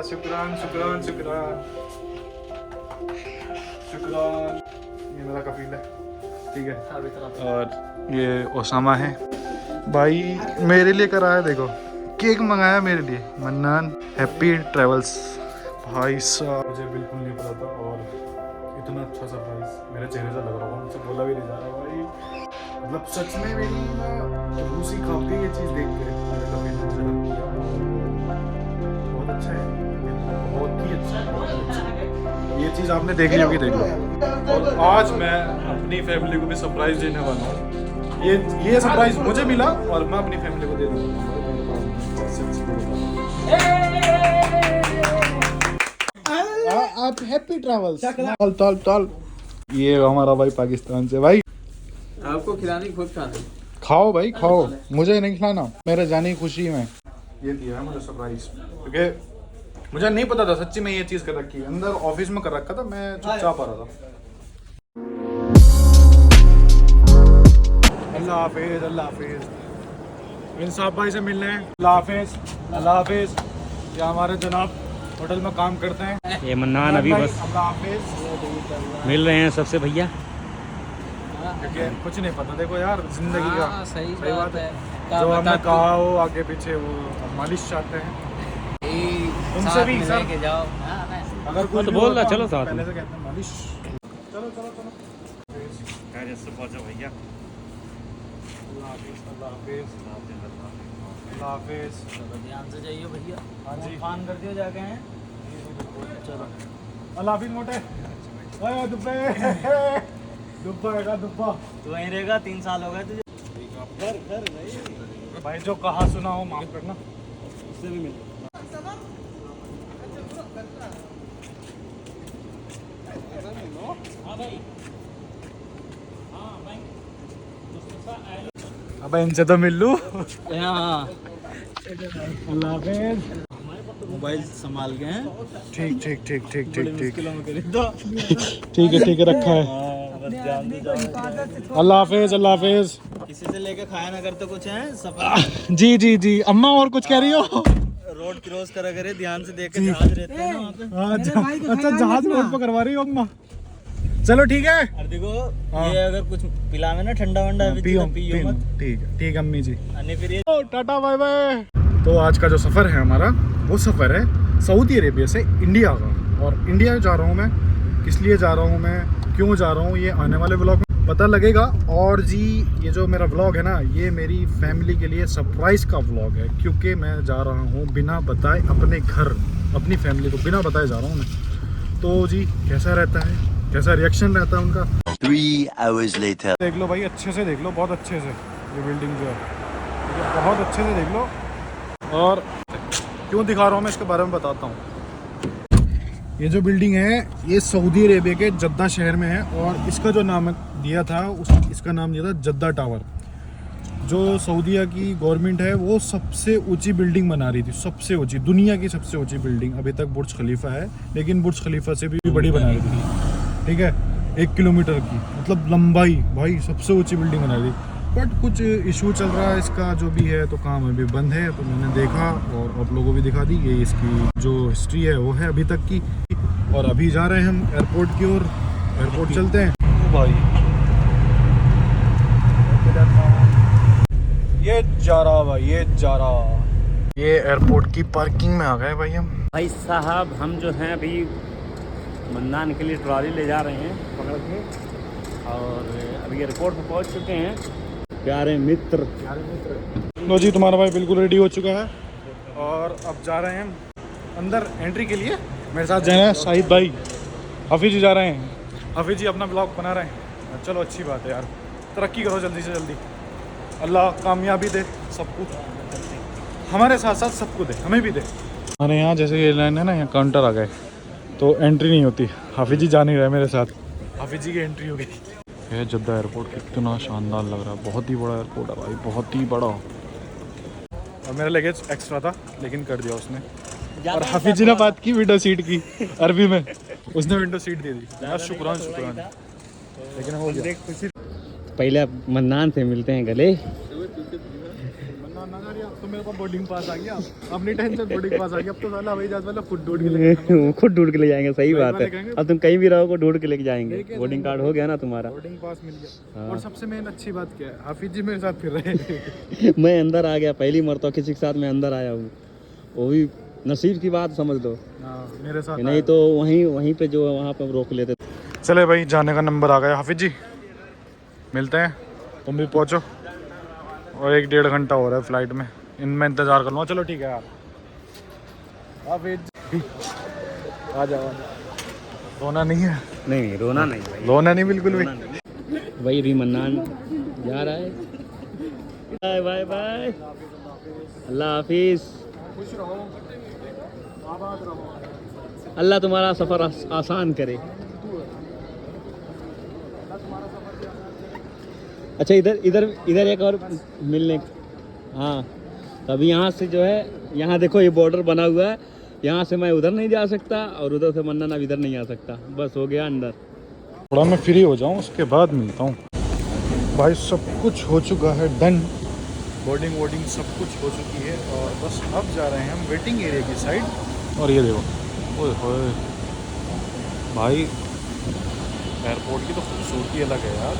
शुक्रान शुक्रान शुक्रान शुक्रान। ये मेरा कफील है, ठीक है। और ये ओसामा है भाई, मेरे लिए करा है, देखो केक मंगाया मेरे लिए, मन्नान हैप्पी ट्रेवल्स। भाई साहब मुझे बिल्कुल नहीं पता था, और इतना अच्छा सरप्राइज मेरे चेहरे से लग रहा होगा, मुझसे बोला भी नहीं जा रहा भाई। मतलब सच में मेरी रूसी खाती ये चीज़ देख के बहुत अच्छा है, बहुत ही अच्छा। ये चीज़ आपने देखी होगी, देख लो। और आज मैं अपनी फैमिली को भी सरप्राइज देने वाला हूँ। ये सरप्राइज मुझे मिला और मैं अपनी फैमिली को दे दूँगा। आप हैप्पी ट्रैवल्स। ताल ये हमारा भाई पाकिस्तान से भाई, आपको खिलाने खुद खाना। खाओ भाई खाओ, मुझे नहीं खिलाना, मेरे जाने की खुशी में ये दिया है मुझे सरप्राइज, क्योंकि मुझे नहीं पता था सच्ची में ये चीज़ कर रखी है। अंदर ऑफिस में कर रखा था, मैं चुपचाप आ रहा था। अल्लाह हाफिज, अल्लाह हाफिज। इंसाफ भाई से मिलने हैं, अल्लाह हाफिज, अल्लाह हाफिज। ये हमारे जनाब होटल में काम करते हैं, ये मन्नान अभी बस अल्लाह हाफिज। मिल रहे हैं सबसे भैया, क्योंकि कुछ नहीं पता, देखो यार जिंदगी का सही बात है। जो हमने कहा हो आगे पीछे वो मालिश चाहते हैं, उनसे भी सर के जाओ। अगर कुछ तो बोल रहा चलो साथ पहले में। से कहते हैं मालिश। चलो चलो चलो भैया। अल्लाह हाफिज, अल्लाह हाफिज, अल्लाह हाफिज। ध्यान से जाइए भैया। हाँ जी, फान कर दियो जाके हैं। चलो अल्लाह हाफिज मोटे। ओए दुब्बे दुब्बा है, दुब्बा तू वहीं रहेगा, 3 साल हो गए तुझे। भाई जो कहा सुना हो माफ करना, उससे भी मिल। अब इनसे तो मिल लूं। हाँ, अल्लाह हाफिज। मोबाइल संभाल के हैं। ठीक ठीक ठीक ठीक ठीक ठीक किलो में खरीद दो। ठीक है रखा है। बस ध्यान दे जाओ। अल्लाह हाफिज, अल्लाह हाफिज। किसी से लेके खाया ना करते कुछ है सफर। जी जी जी, अम्मा और कुछ कह रही हो? रोड क्रॉस करा करे, ध्यान से देख के, जहाज रहते हैं ना वहाँ पे। अच्छा जहाज रोड पर करवा रही हो अम्मा, चलो ठीक है। अरे देखो, ये अगर कुछ पिलावे ना ठंडा वंडा पियो पियो मत। ठीक है अम्मी जी। अन्य फिर ये टाटा बाय बाय। तो आज का जो सफ़र है हमारा, वो सफ़र है सऊदी अरेबिया से इंडिया का। और इंडिया जा रहा हूँ मैं, किस लिए जा रहा हूँ मैं, क्यों जा रहा हूँ, ये आने वाले व्लॉग में पता लगेगा। और जी ये जो मेरा व्लॉग है ना, ये मेरी फैमिली के लिए सरप्राइज़ का व्लॉग है, क्योंकि मैं जा रहा हूँ बिना बताए अपने घर, अपनी फैमिली को बिना बताए जा रहा हूँ मैं। तो जी कैसा रहता है, कैसा रिएक्शन रहता है उनका, 3 hours later. देख लो भाई, अच्छे से देख लो, बहुत अच्छे से। ये बिल्डिंग जो है बहुत अच्छे से देख लो। और क्यों दिखा रहा हूँ मैं, इसके बारे में बताता हूँ। ये जो बिल्डिंग है ये सऊदी अरेबिया के जद्दा शहर में है, और इसका जो नाम दिया था इसका नाम दिया था जद्दा टावर। जो सऊदीया की गवर्नमेंट है वो सबसे ऊंची बिल्डिंग बना रही थी, सबसे ऊंची, दुनिया की सबसे ऊंची बिल्डिंग। अभी तक बुर्ज खलीफा है, लेकिन बुर्ज खलीफा से भी बड़ी बना रही थी, ठीक है, 1 किलोमीटर की मतलब लंबाई, भाई सबसे ऊंची बिल्डिंग बना रही थी। बट कुछ इशू चल रहा है इसका, जो भी है, तो काम अभी बंद है। तो मैंने देखा और आप लोगों को भी दिखा दी, ये इसकी जो हिस्ट्री है वो है अभी तक की। और अभी जा रहे हैं हम एयरपोर्ट की ओर, एयरपोर्ट चलते हैं। ओ भाई ये जा रहा भाई, ये जा रहा, ये एयरपोर्ट की पार्किंग में आ गए भाई हम। भाई साहब हम जो हैं अभी मन्नान के लिए ट्रॉली ले जा रहे हैं पकड़ के, और अभी एयरपोर्ट पर पहुंच चुके हैं। प्यारे मित्र लो जी, तुम्हारा भाई बिल्कुल रेडी हो चुका है, और अब जा रहे हैं हम अंदर एंट्री के लिए। मेरे साथ जाना है शाहिद भाई, हाफिज जी जा रहे हैं, हाफिज जी अपना ब्लॉग बना रहे हैं। चलो अच्छी बात है यार, तरक्की करो जल्दी से जल्दी, अल्लाह कामयाबी दे सबको, हमारे साथ साथ सबको दे, हमें भी दे। हमारे यहाँ जैसे ये लाइन है ना, यहाँ काउंटर आ गए तो एंट्री नहीं होती। हाफिज जी जा नहीं रहे मेरे साथ, हाफिज जी की एंट्री हो गई। यह जद्दा एयरपोर्ट कितना शानदार लग रहा है, बहुत ही बड़ा एयरपोर्ट है भाई, बहुत ही बड़ा। और मेरा लगेज एक्स्ट्रा था लेकिन कर दिया उसने। और हाफिज जी ने बात की विंडो सीट की अरबी में, उसने विंडो सीट दे दी यार, शुक्रान शुक्रान, लेकिन हो गया। पहले आप मन्नान से मिलते हैं गले। तुम मेरे को बोर्डिंग पास आ गया, अपनी टेंशन बोर्डिंग पास आ गया। अब तो साला हवाई जहाज वाला खुद ढूंढ के लेके खुद ढूंढ के ले जाएंगे, सही बात है। कहेंगे, अब तुम कहीं भी रहोगे ढूंढ के लेके जाएंगे। बोर्डिंग कार्ड हो गया ना तुम्हारा। बोर्डिंग पास मिल गया। हाँ। और सबसे मेन अच्छी बात क्या है, हाफिज जी मेरे साथ फिर रहे हैं। मैं अंदर आ गया, पहली मरतबा किसी के साथ मैं अंदर आया हूँ, वो भी नसीब की बात समझ लो। हाँ, मेरे साथ नहीं तो वहीं पे जो वहाँ पे रोक लेते। चले भाई, जाने का नंबर आ गया। हाफिज जी मिलते हैं, तुम भी पहुँचो। और 1-1.5 घंटा हो रहा है फ्लाइट में, इनमें इंतज़ार कर लूँगा। चलो ठीक है यार, हाफिज जी आ जाओ। रोना नहीं है? नहीं रोना नहीं भाई, रोना नहीं बिल्कुल भी। भाई अभी मन्नान जा रहा है। बाय बाय बाय, अल्लाह हाफिज। खुश रहो, आबाद रहो। अल्लाह तुम्हारा सफ़र आसान करे। अच्छा इधर इधर इधर एक और मिलने, हाँ तभी यहाँ से जो है, यहाँ देखो ये बॉर्डर बना हुआ है, यहाँ से मैं उधर नहीं जा सकता और उधर से मन्नान अब इधर नहीं आ सकता। बस हो गया अंदर। थोड़ा मैं फ्री हो जाऊँ उसके बाद मिलता हूँ भाई। सब कुछ हो चुका है डन, बोर्डिंग वोर्डिंग सब कुछ हो चुकी है। और बस अब जा रहे हैं हम वेटिंग एरिया की साइड। और ये देखो, ओए होए भाई, एयरपोर्ट की तो खूबसूरती अलग है यार।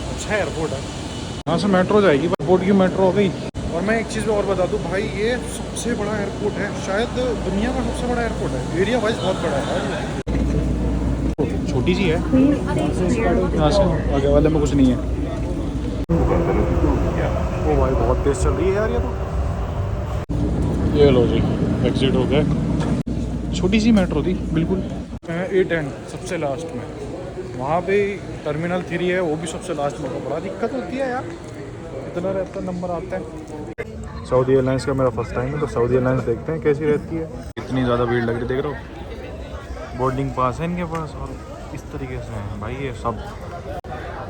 अच्छा एयरपोर्ट है। यहाँ से मेट्रो जाएगी, एयरपोर्ट की मेट्रो हो गई। और मैं एक चीज़ और बता दूँ भाई, ये सबसे बड़ा एयरपोर्ट है, शायद दुनिया का सबसे बड़ा एयरपोर्ट है। एरिया वाइज बहुत बड़ा है, छोटी सी है। यहाँ से आगे वाले में कुछ नहीं है। ओ भाई बहुत तेज चल रही है यार ये तो। ये लो जी, एग्जिट हो गए। छोटी सी मेट्रो थी बिल्कुल। A10 सबसे लास्ट में, वहाँ पे टर्मिनल 3 है, वो भी सबसे लास्ट में। बड़ा दिक्कत होती है यार, इतना रहता नंबर आता है। सऊदी एयरलाइंस का मेरा फर्स्ट टाइम है, तो सऊदी एयरलाइंस देखते हैं कैसी रहती है। इतनी ज़्यादा भीड़ लग रही, देख रहे हो। बोर्डिंग पास है इनके पास, और इस तरीके से हैं भाई ये सब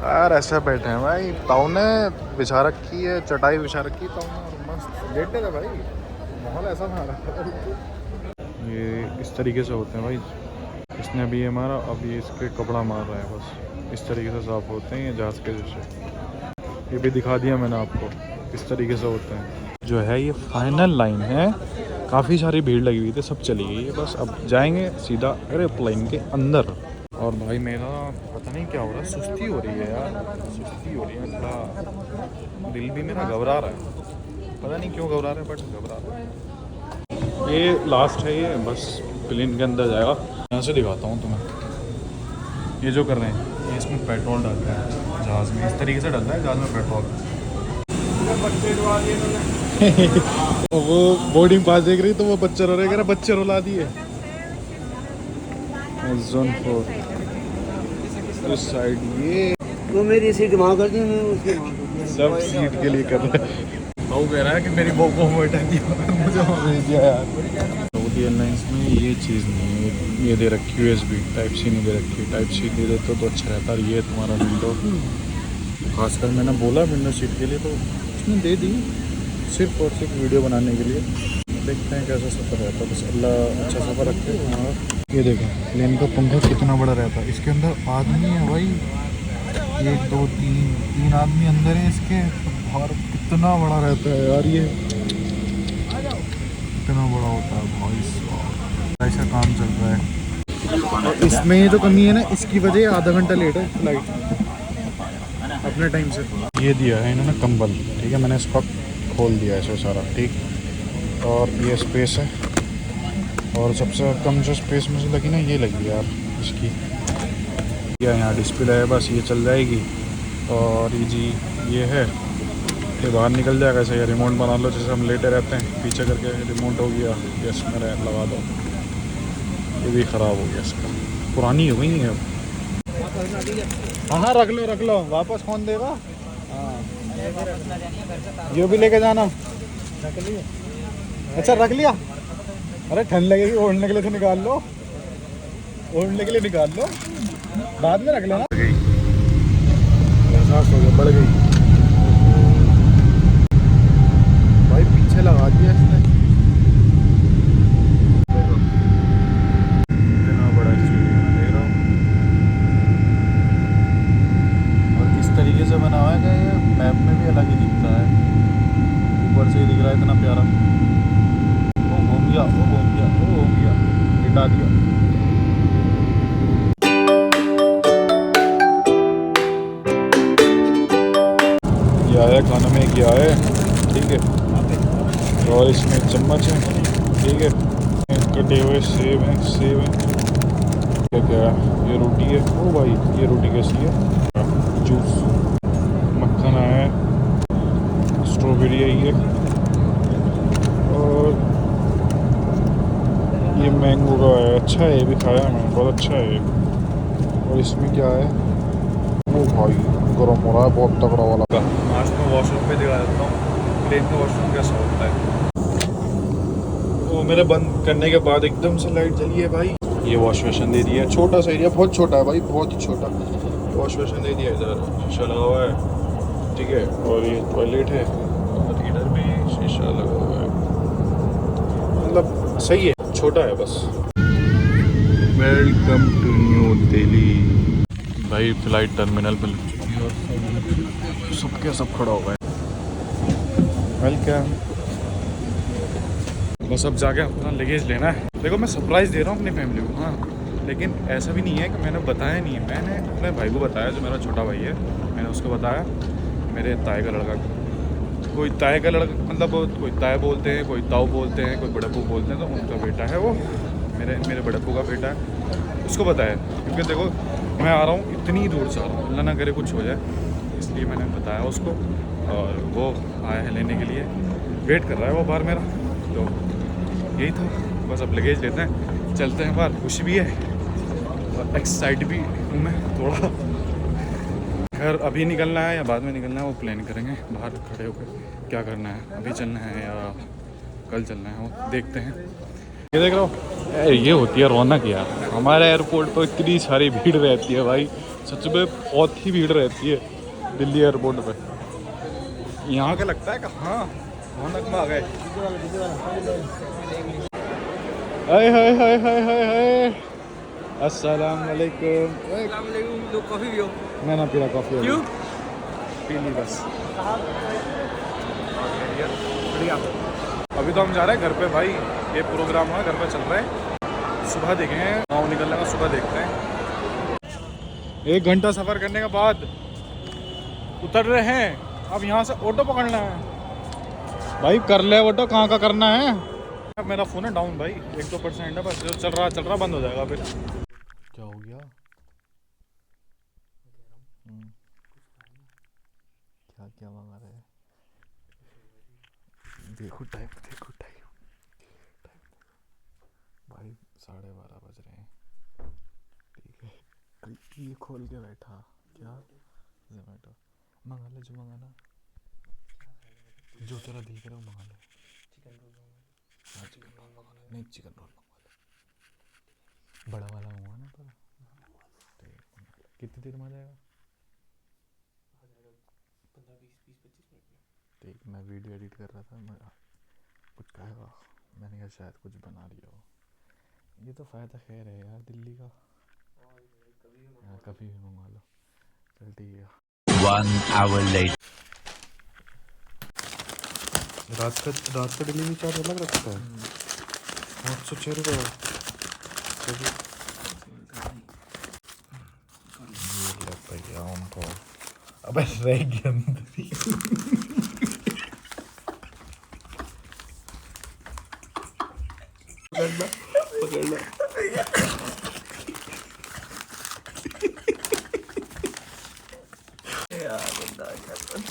यार। ऐसे बैठे हैं भाई, ताऊ ने बिछा रखी है, चटाई बिछा रखी है ताऊ ने, और मस्त लेटे थे भाई। माहौल ऐसा बना रखा है। ये इस तरीके से होते हैं भाई। इसने अभी ये मारा, अब ये इसके कपड़ा मार रहा है। बस इस तरीके से साफ होते हैं ये जहाज़ के जैसे। ये भी दिखा दिया मैंने आपको, इस तरीके से होते हैं। जो है ये फाइनल लाइन है, काफ़ी सारी भीड़ लगी हुई थी, सब चली गई है। बस अब जाएंगे सीधा एयरप्लेन के अंदर। और भाई मेरा पता नहीं क्या हो रहा है, सुस्ती हो रही है यार, सुस्ती हो रही है। थोड़ा दिल भी मेरा घबरा रहा है, पता नहीं क्यों घबरा रहा है, बट घबरा रहा है। ये लास्ट है, ये बस प्लेन के अंदर जाएगा। यहाँ से दिखाता हूँ तुम्हें। ये जो कर रहे हैं, ये इसमें पेट्रोल डालता है जहाज़ में, इस तरीके से डालता है जहाज़ में पेट्रोल। वो बोर्डिंग पास देख रही तो वो बच्चे रो रहे, कह रहा बच्चे रुला दिए। जोन 4 इस साइड, ये वो मेरी सीट वहाँ कर दी, मैं उसकी वहाँ कर दी। सब सीट के लिए कर रहा है। वो कह रहा है कि मेरी बहू को बैठा दिया, मुझे वहाँ भेज दिया यार। सऊदी एयरलाइंस में ये चीज़ नहीं है, ये दे रखी USB टाइप C नहीं दे रखी। टाइप C दे देते तो अच्छा रहता। और ये तुम्हारा विंडो, खासकर मैंने बोला विंडो सीट के लिए, तो उसने दे दी सिर्फ और सिर्फ वीडियो बनाने के लिए। देखते हैं कैसा सफ़र रहता है, बस अल्लाह अच्छा सफ़र रखे हमारा। ये देखो प्लेन का पंखा कितना बड़ा रहता है, इसके अंदर आदमी है भाई, 1 2 3 आदमी अंदर है इसके। और कितना बड़ा रहता है यार, ये कितना बड़ा होता है भाई साहब। ऐसा काम चल रहा है। और इसमें ये जो कमी है ना, इसकी वजह आधा घंटा लेट है फ्लाइट अपने टाइम से। ये दिया है इन्होंने कंबल, ठीक है, मैंने इसको खोल दिया ऐसे सारा, ठीक। और ये स्पेस है, और सबसे कम जो स्पेस मुझे लगी ना, ये लगी यार इसकी। यहाँ डिस्प्ले है, बस ये चल जाएगी। और ये जी ये है, ये बाहर निकल जाएगा ऐसे। ये रिमोट बना लो, जैसे हम लेटे रहते हैं, पीछे करके रिमोट हो गया, ये इसमें लगा दो। ये भी ख़राब हो गया इसका, पुरानी हो गई है अब। हाँ रख लो, वापस कौन देगा? हाँ ये भी लेके जाना। अच्छा रख लिया। अरे ठंड लगेगी, ओढ़ने के लिए तो निकाल लो, ओढ़ने के लिए निकाल लो, बाद में रख लेना। एहसास हो गया, बढ़ गई भाई, पीछे लगा दिया इसने। देखो कितना बड़ा स्टेडियम है, देख रहा हूँ। और इस तरीके से बना हुआ है कि ये मैप में भी अलग ही दिखता है। ऊपर से ही दिख रहा है इतना प्यारा। वो घूम गया, वो घूम गया, वो घूम गया, हिटा दिया। ये आया खाना में, क्या है, ठीक है, और इसमें चम्मच है, ठीक है, कटे हुए सेब हैं, सेब हैं, क्या क्या है, ये रोटी है। ओ भाई ये रोटी कैसी है, जूस, मक्खन है, स्ट्रॉबेरी है ये, और ये मैंगो का है। अच्छा है, ये भी खाया मैंने, बहुत अच्छा है ये। और इसमें क्या है, वो भाई गर्म हो रहा है बहुत तगड़ा वाला। आज मैं वॉशरूम पे दिखा देता हूँ प्लेन का वॉशरूम कैसा होता है। वो मेरे बंद करने के बाद एकदम से लाइट जली है भाई। ये वॉश बेसिन दे दिया, छोटा सा एरिया, बहुत छोटा है भाई, बहुत ही छोटा। वॉश बेसिन दे दिया, इधर चला हुआ है, ठीक है, और ये टॉयलेट है, और इधर भी शीशा लगा हुआ है, मतलब सही है, छोटा है बस। वेलकम टू न्यू दिल्ली भाई। फ्लाइट टर्मिनल पर लग चुकी है और सबके सब खड़ा हुआ है। वेलकम। बस अब जाके अपना लगेज लेना है। देखो मैं सरप्राइज़ दे रहा हूँ अपनी फैमिली को, हाँ, लेकिन ऐसा भी नहीं है कि मैंने बताया नहीं है। मैंने अपने भाई को बताया, जो मेरा छोटा भाई है, मैंने उसको बताया मेरे ताए का लड़का को। कोई ताए का लड़का मतलब कोई ताए बोलते हैं, कोई ताऊ बोलते हैं, कोई बड़प्पू बोलते हैं, तो उनका बेटा है वो, मेरे बड़प्पू का बेटा है, उसको बताया। क्योंकि देखो मैं आ रहा हूँ इतनी दूर से आ रहा हूँ, अल्लाह ना करे कुछ हो जाए, इसलिए मैंने बताया उसको, और वो आया है लेने के लिए, वेट कर रहा है वो बाहर मेरा। तो यही था बस, अब लगेज लेते हैं, चलते हैं बाहर। खुशी भी है और एक्साइट भी हूँ मैं थोड़ा। खैर अभी निकलना है या बाद में निकलना है वो प्लान करेंगे बाहर खड़े होकर, क्या करना है, अभी चलना है या कल चलना है वो देखते हैं। ये देख रहा हो, ये होती है रौनक यार। हमारे एयरपोर्ट पर इतनी सारी भीड़ रहती है भाई, सच में बहुत ही भीड़ रहती है दिल्ली एयरपोर्ट पे। यहाँ का लगता है कि हाँ रौनक में आ गए। हाय हाय हाय हाय हाय हाय, अस्सलाम वालेकुम। दो कॉफी भी हो? मैं ना पीला कॉफी, क्यों? पी ली बस। बढ़िया। अभी तो हम जा रहे हैं घर पे भाई, ये प्रोग्राम है घर पे चल रहा है। सुबह देखेंगे, गाँव निकलने का सुबह देखते हैं। 1 घंटा सफ़र करने के बाद उतर रहे हैं। अब यहाँ से ऑटो पकड़ना है भाई। कर ले ऑटो, कहाँ का करना है। अब मेरा फ़ोन है डाउन भाई, 1-2% है बस, जो चल रहा बंद हो जाएगा फिर। क्या हो गया, क्या क्या मंगा रहे हैं, देखो टाइम, देखो टाइम भाई, 12:30 बज रहे हैं, ठीक है। अरे ये खोल के बैठा, क्या जोमेटो मंगा ले, जो मंगाना, जो तेरा दिल करे वो मंगा ले। हाँ चिकन रोल मंगा ले, नहीं चिकन रोल मंगा ले, बड़ा वाला मंगवाना पर। कितनी देर में आ जाएगा? 15-20-25 मिनट में। ठीक, मैं वीडियो एडिट कर रहा था, मैं कुछ कहेगा, मैंने कहा शायद कुछ बना लिया हो। ये तो फ़ायदा खैर है यार दिल्ली का, कभी भी मंगवा लो। चल ठीक है। 1 hour later. रात का डिलीवरी चार्ज अलग रखता है, 806 रुपये। भैया उनको अबे रह गया पकड़ना।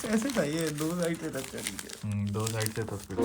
ऐसे चाहिए, 2 साइड से टच करेंगे। 2 साइड से टच कर।